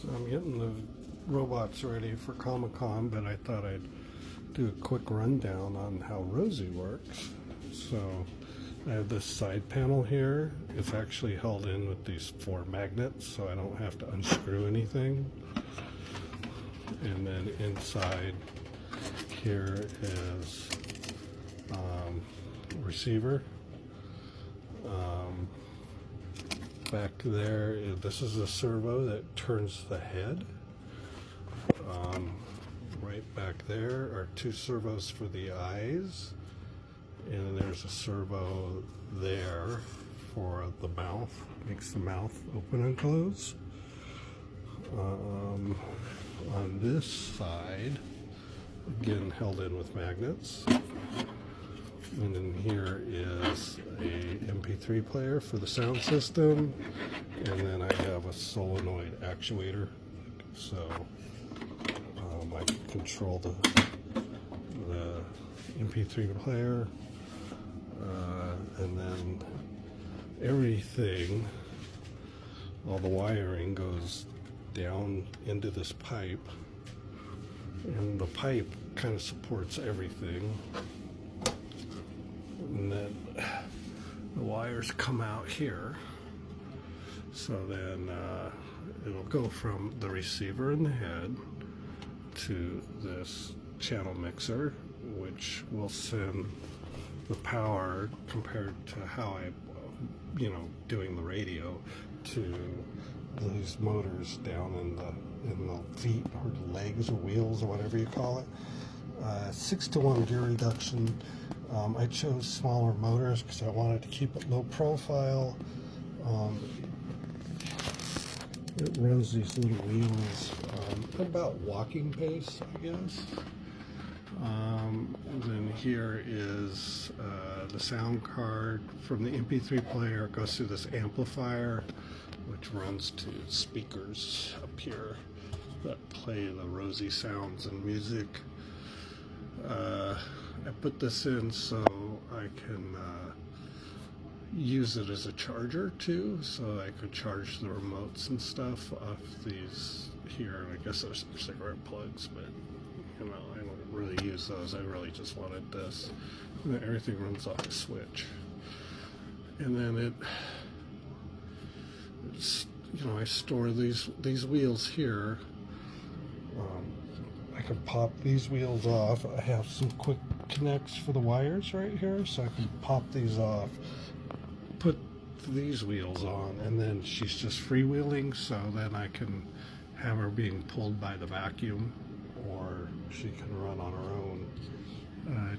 So I'm getting the robots ready for Comic-Con, but I thought I'd do a quick rundown on how Rosie works. So I have this side panel here. It's actually held in with these 4 magnets, so I don't have to unscrew anything. And then inside here is receiver. Back there, this is a servo that turns the head. Right back there are 2 servos for the eyes, and there's a servo there for the mouth, makes the mouth open and close. On this side, again held in with magnets. And then here is a MP3 player for the sound system, and then I have a solenoid actuator, so I can control the MP3 player, and then everything, all the wiring goes down into this pipe, and the pipe kind of supports everything. And then the wires come out here, so then it'll go from the receiver in the head to this channel mixer, which will send the power, compared to how I, doing the radio, to these motors down in the feet or legs or wheels or whatever you call it. 6-to-1 gear reduction. I chose smaller motors because I wanted to keep it low profile. It runs these little wheels about walking pace, I guess. And then here is the sound card from the MP3 player. It goes through this amplifier, which runs to speakers up here that play the Rosie sounds and music. I put this in so I can use it as a charger too, so I could charge the remotes and stuff off these here. I guess there's some cigarette plugs, but I don't really use those. I really just wanted this. And then everything runs off a switch. And then it's I store these wheels here. I can pop these wheels off. I have some quick connects for the wires right here, so I can pop these off, put these wheels on, and then she's just freewheeling, so then I can have her being pulled by the vacuum, or she can run on her own,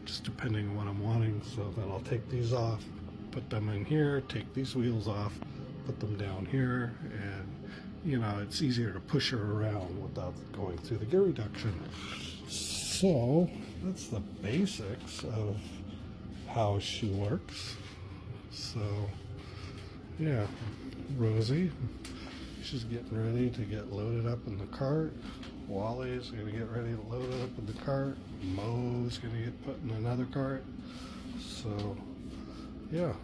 just depending on what I'm wanting. So then I'll take these off, put them in here, take these wheels off, put them down here, and it's easier to push her around without going through the gear reduction. So that's the basics of how she works. So yeah, Rosie, she's getting ready to get loaded up in the cart. Wally's gonna get ready to load it up in the cart. Mo's gonna get put in another cart. So yeah,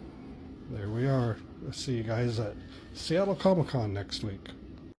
there we are. I'll see you guys at Seattle Comic-Con next week.